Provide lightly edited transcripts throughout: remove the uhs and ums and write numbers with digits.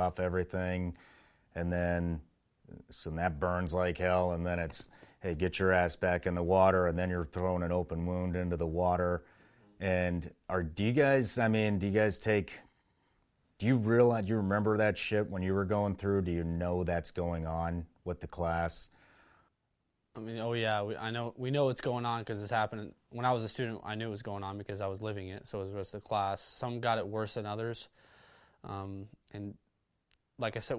off everything, and then so that burns like hell, and then it's, hey, get your ass back in the water, and then you're throwing an open wound into the water. And do you guys do you realize, do you remember that shit when you were going through? Do you know that's going on with the class? I mean, oh yeah, we know what's going on because it's happening. When I was a student, I knew it was going on because I was living it. So was the rest of the class. Some got it worse than others, and like I said,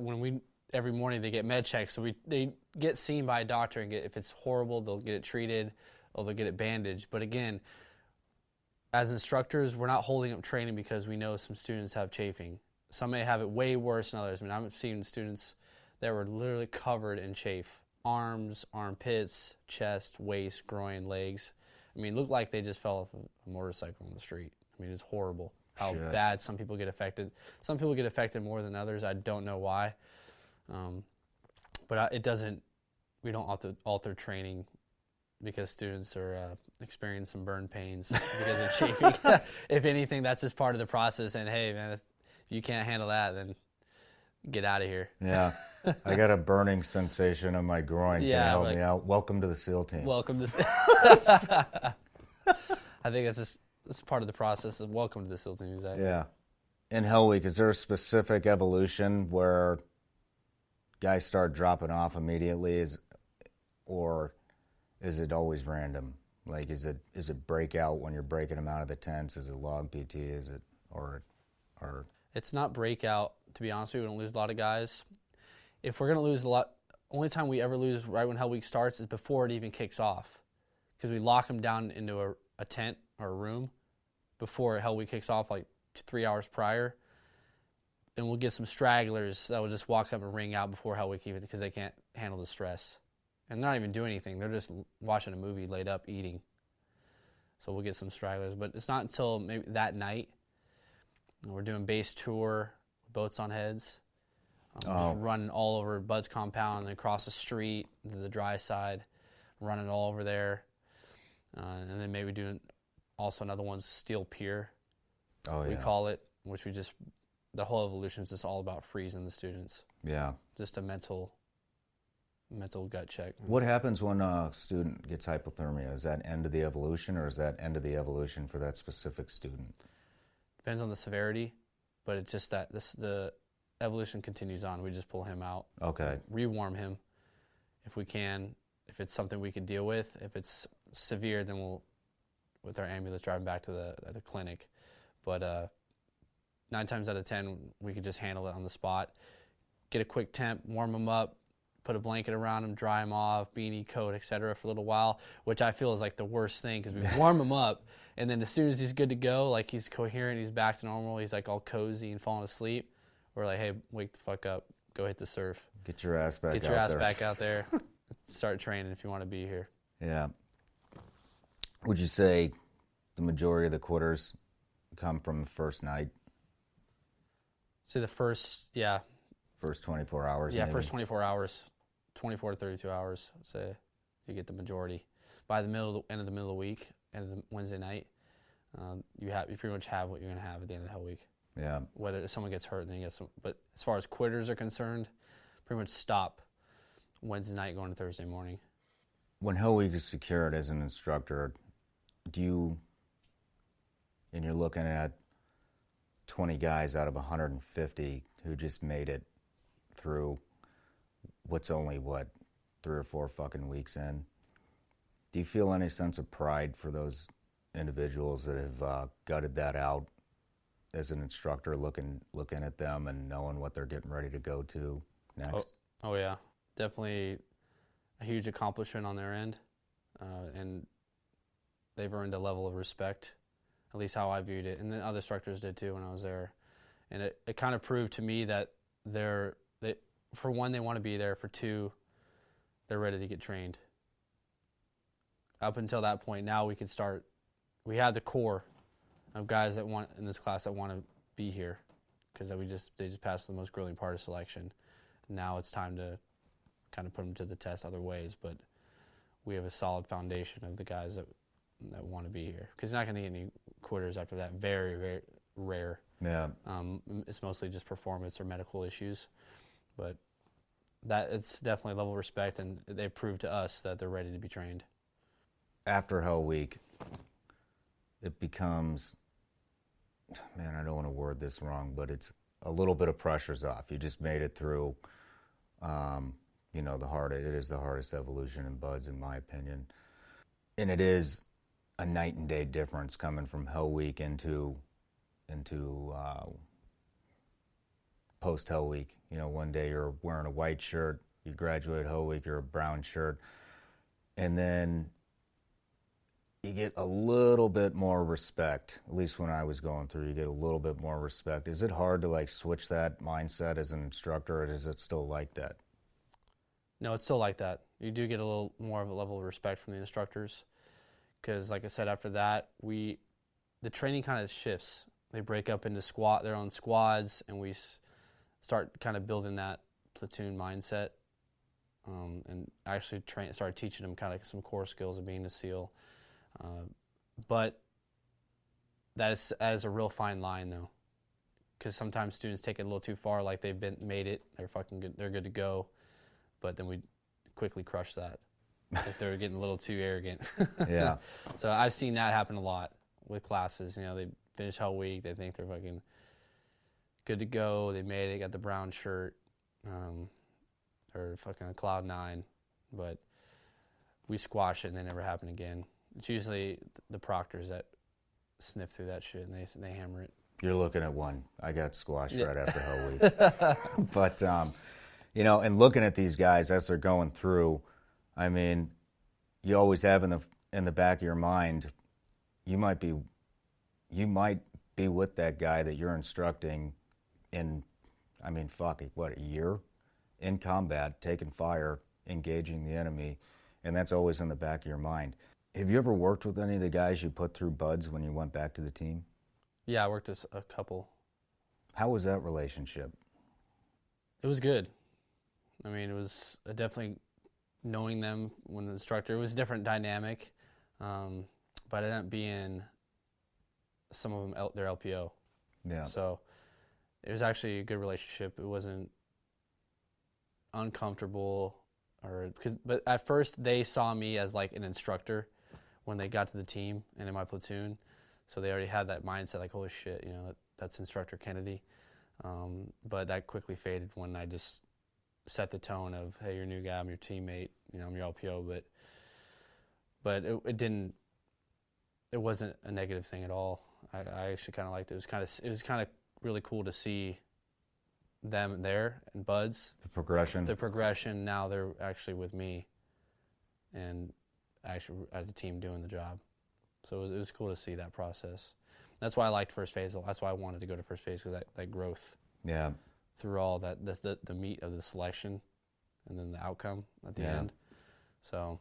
every morning they get med checks, so they get seen by a doctor, and if it's horrible, they'll get it treated or they'll get it bandaged. But again, as instructors, we're not holding up training because we know some students have chafing. Some may have it way worse than others. I mean, I've seen students that were literally covered in chafe. Arms, armpits, chest, waist, groin, legs. I mean, it looked like they just fell off a motorcycle on the street. I mean, it's horrible how bad some people get affected. Some people get affected more than others. I don't know why. But we don't alter training because students are experiencing some burn pains because of chafing. If anything, that's just part of the process. And hey, man, if you can't handle that, then get out of here. Yeah. I got a burning sensation on my groin. Yeah, can you help me out? Welcome to the SEAL teams. Welcome to I think that's part of the process of welcome to the SEAL teams. Yeah. In Hell Week, is there a specific evolution where guys start dropping off immediately, or is it always random? Like, is it breakout when you're breaking them out of the tents? Is it log PT? Is it or? It's not breakout. To be honest with you, we don't lose a lot of guys. If we're gonna lose a lot, only time we ever lose right when Hell Week starts is before it even kicks off, because we lock them down into a tent or a room before Hell Week kicks off, like 3 hours prior. And we'll get some stragglers that will just walk up and ring out before Hell Week even because they can't handle the stress. And they're not even doing anything. They're just watching a movie, laid up, eating. So we'll get some stragglers. But it's not until maybe that night. We're doing base tour, boats on heads. Just running all over Bud's compound and then across the street to the dry side, running all over there. And then maybe doing also another one's Steel Pier, we call it, which the whole evolution is just all about freezing the students. Yeah. Just a mental gut check. What happens when a student gets hypothermia? Is that end of the evolution, or is that end of the evolution for that specific student? Depends on the severity, but it's just that the evolution continues on. We just pull him out. Okay. Rewarm him if we can. If it's something we can deal with. If it's severe, then we'll, with our ambulance, drive him back to the clinic. But 9 times out of 10, we can just handle it on the spot. Get a quick temp, warm him up, put a blanket around him, dry him off, beanie, coat, etc. for a little while, which I feel is like the worst thing because we warm him up, and then as soon as he's good to go, like he's coherent, he's back to normal, he's like all cozy and falling asleep, we're like, hey, wake the fuck up, go hit the surf. Get your ass back out there. Get your ass back out there. Start training if you want to be here. Yeah. Would you say the majority of the quitters come from the first night? Say the first 24 hours. Yeah, maybe? First 24 hours, 24 to 32 hours. Say you get the majority. By the end of the middle of the week, end of the Wednesday night, you pretty much have what you're gonna have at the end of the whole week. Yeah. Whether someone gets hurt, then you get some. But as far as quitters are concerned, pretty much stop Wednesday night going to Thursday morning. When Hell Week is secured as an instructor, and you're looking at 20 guys out of 150 who just made it through what's only 3 or 4 fucking weeks in, do you feel any sense of pride for those individuals that have gutted that out as an instructor, looking at them and knowing what they're getting ready to go to next? Oh yeah, definitely a huge accomplishment on their end, and they've earned a level of respect, at least how I viewed it, and then other instructors did too when I was there. And it kind of proved to me that for one, they want to be there. For two, they're ready to get trained. Up until that point, now we can start. We have the core of guys that want in this class that want to be here because they just passed the most grueling part of selection. Now it's time to kind of put them to the test other ways, but we have a solid foundation of the guys that want to be here because you're not going to get any quitters after that. Very, very rare. Yeah. It's mostly just performance or medical issues, but it's definitely a level of respect, and they proved to us that they're ready to be trained. After Hell Week, it becomes, man, I don't want to word this wrong, but it's a little bit of pressure's off. You just made it through, you know, it is the hardest evolution in buds, in my opinion. And it is a night and day difference coming from Hell Week into post Hell Week. You know, one day you're wearing a white shirt, you graduate Hell Week, you're a brown shirt, and then you get a little bit more respect. At least when I was going through, you get a little bit more respect. Is it hard to like switch that mindset as an instructor, or is it still like that? No, it's still like that. You do get a little more of a level of respect from the instructors, because like I said, after that, the training kind of shifts. They break up into their own squads, and we start kind of building that platoon mindset, and actually started teaching them kind of some core skills of being a SEAL. But that is a real fine line, though, because sometimes students take it a little too far, like they've made it, they're fucking good, they're good to go, but then we quickly crush that if they're getting a little too arrogant. Yeah. So I've seen that happen a lot with classes. You know, they finish Hell Week, they think they're fucking good to go, they made it, got the brown shirt, or fucking a cloud nine, but we squash it and they never happen again. It's usually the proctors that sniff through that shit and they hammer it. You're looking at one. I got squashed right after Hell Week. But, you know, and looking at these guys as they're going through, I mean, you always have in the back of your mind, you might be with that guy that you're instructing in, I mean, fuck it, what, a year in combat, taking fire, engaging the enemy, and that's always in the back of your mind. Have you ever worked with any of the guys you put through buds when you went back to the team? Yeah, I worked with a couple. How was that relationship? It was good. I mean, it was definitely knowing them when the instructor. It was a different dynamic, but it ended up being some of them their LPO. Yeah. So it was actually a good relationship. It wasn't uncomfortable, but at first they saw me as like an instructor when they got to the team and in my platoon. So they already had that mindset, like, holy shit, you know, that's Instructor Kennedy. But that quickly faded when I just set the tone of, hey, you're a new guy, I'm your teammate, you know, I'm your LPO. But it wasn't a negative thing at all. I actually kind of liked it. It was kind of really cool to see them there and buds. The progression. Now they're actually with me, and actually as a team doing the job. So it was cool to see that process. That's why I liked first phase. That's why I wanted to go to first phase, because that growth. Yeah. Through all that, the meat of the selection, and then the outcome at the end. So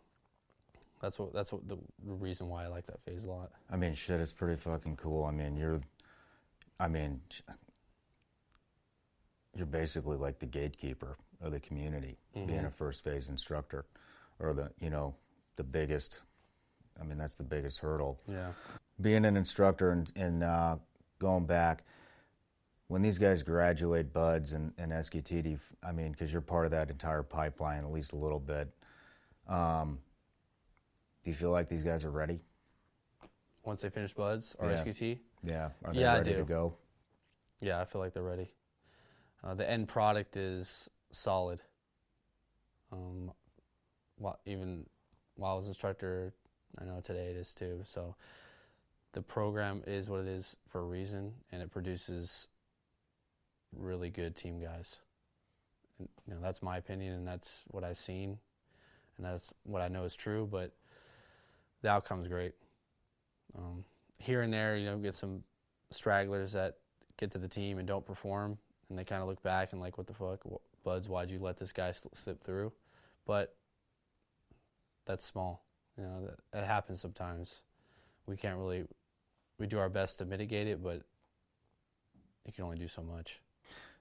that's what the reason why I like that phase a lot. I mean, shit, it's pretty fucking cool. I mean, you're you're basically like the gatekeeper of the community, being a first phase instructor, or the biggest. I mean, that's the biggest hurdle. Yeah. Being an instructor and going back, when these guys graduate buds and SQT, I mean, because you're part of that entire pipeline at least a little bit, do you feel like these guys are ready? Once they finish buds or SQT? Yeah. Are they ready to go? Yeah, I feel like they're ready. The end product is solid. Even while I was instructor, I know today it is too. So the program is what it is for a reason, and it produces really good team guys. And, you know, that's my opinion, and that's what I've seen, and that's what I know is true. But the outcome's great. Here and there, you know, get some stragglers that get to the team and don't perform, and they kind of look back and like, what the fuck, buds? Why'd you let this guy slip through? But that's small. You know, that happens sometimes. We do our best to mitigate it, but it can only do so much.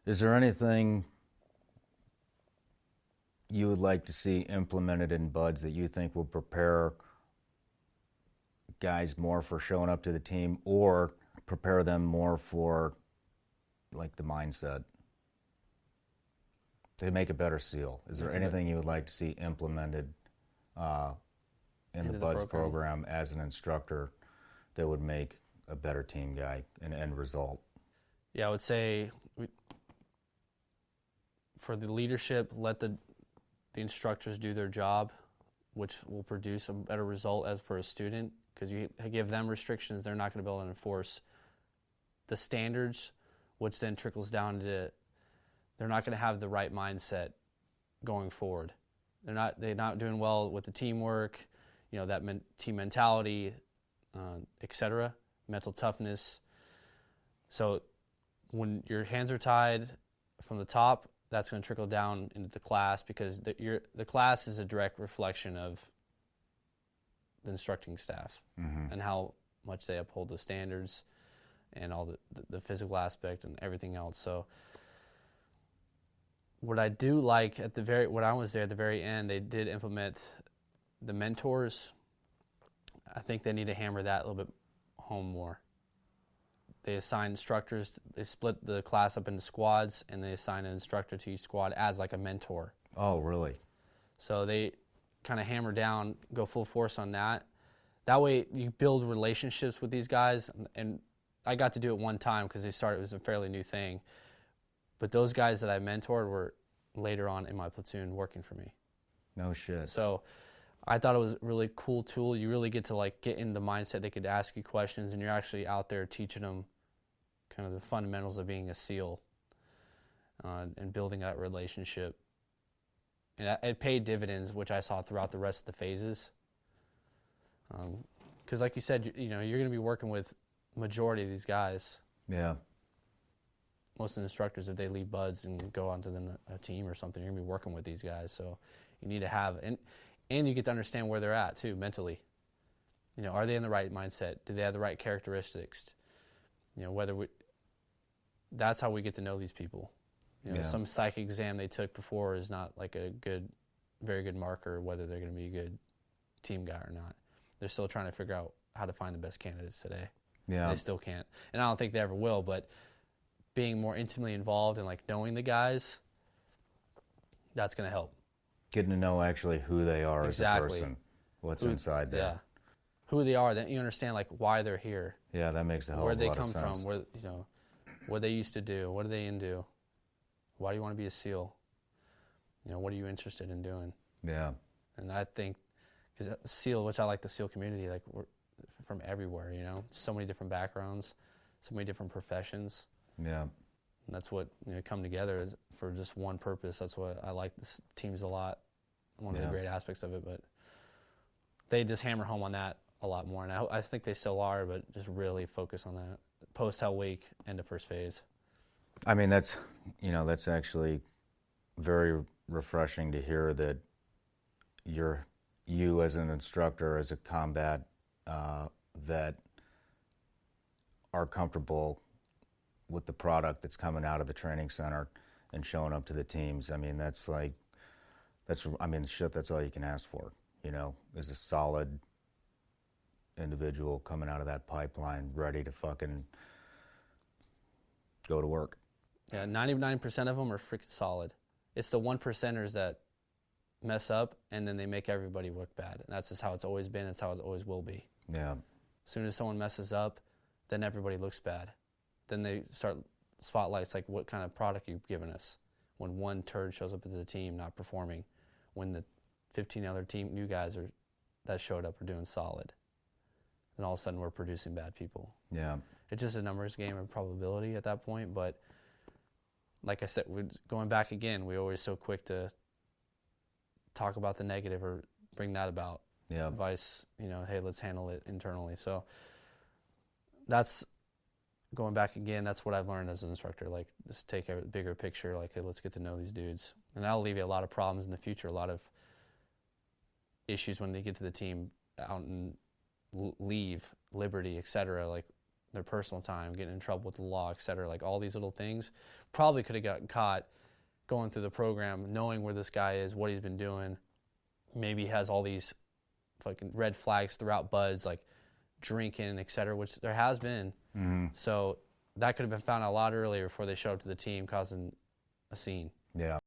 Is there anything you would like to see implemented in buds that you think will prepare guys more for showing up to the team, or prepare them more for like the mindset to make a better SEAL? Is there anything you would like to see implemented in the BUDS program as an instructor that would make a better team guy, an end result? Yeah, I would say for the leadership, let the instructors do their job, which will produce a better result as for a student, because you give them restrictions, they're not going to be able to enforce the standards, which then trickles down to they're not going to have the right mindset going forward. They're not doing well with the teamwork, that team mentality, etc., mental toughness. So when your hands are tied from the top, that's going to trickle down into the class, because the class is a direct reflection of the instructing staff and how much they uphold the standards and all the physical aspect and everything else. So what I do like when I was there at the very end, they did implement the mentors. I think they need to hammer that a little bit home more. They assign instructors, they split the class up into squads, and they assign an instructor to each squad as like a mentor. Oh, really? So they kind of hammer down, go full force on that. That way you build relationships with these guys. And I got to do it one time because it was a fairly new thing. But those guys that I mentored were later on in my platoon working for me. No shit. So I thought it was a really cool tool. You really get to get in the mindset. They could ask you questions, and you're actually out there teaching them kind of the fundamentals of being a SEAL and building that relationship. And it paid dividends, which I saw throughout the rest of the phases. Because like you said, you're going to be working with majority of these guys. Yeah. Most of the instructors, if they leave BUDS and go on to a team or something, you're going to be working with these guys. So you need to have, and you get to understand where they're at too, mentally. Are they in the right mindset? Do they have the right characteristics? That's how we get to know these people. Some psych exam they took before is not like a very good marker of whether they're going to be a good team guy or not. They're still trying to figure out how to find the best candidates today. Yeah. They still can't. And I don't think they ever will, but being more intimately involved and knowing the guys, that's going to help. Getting to know actually who they are as a person, what's inside there. Yeah. Who they are, then you understand why they're here. Yeah, that makes a hell of a lot of sense. Where they come from, what they used to do, what are they into, why do you want to be a SEAL, what are you interested in doing? Yeah. And I think, because SEAL, which I like the SEAL community, we're from everywhere, so many different backgrounds, so many different professions. Yeah. And that's what come together is for just one purpose. That's why I like this teams a lot. One of the great aspects of it, but they just hammer home on that a lot more, and I think they still are, but just really focus on that post Hell Week, end of first phase. I mean, that's actually very refreshing to hear that you as an instructor, as a combat vet, are comfortable with the product that's coming out of the training center and showing up to the teams. I mean, that's all you can ask for, is a solid individual coming out of that pipeline ready to fucking go to work. Yeah, 99% of them are freaking solid. It's the 1%ers that mess up, and then they make everybody look bad. And that's just how it's always been. That's how it always will be. Yeah. As soon as someone messes up, then everybody looks bad. Then they start spotlights what kind of product you've given us. When one turd shows up into the team not performing, when the 15 other new guys that showed up are doing solid, then all of a sudden we're producing bad people. Yeah. It's just a numbers game of probability at that point. But like I said, going back again, we're always so quick to talk about the negative or bring that about. Yeah. Advice, hey, let's handle it internally. So that's going back again. That's what I've learned as an instructor. Just take a bigger picture. Hey, let's get to know these dudes, and that'll alleviate a lot of problems in the future. A lot of issues when they get to the team, out and leave, liberty, etc. Their personal time, getting in trouble with the law, etc. All these little things, probably could have gotten caught going through the program, knowing where this guy is, what he's been doing. Maybe he has all these fucking red flags throughout BUDS, drinking, et cetera, which there has been. Mm-hmm. So that could have been found out a lot earlier before they show up to the team, causing a scene. Yeah.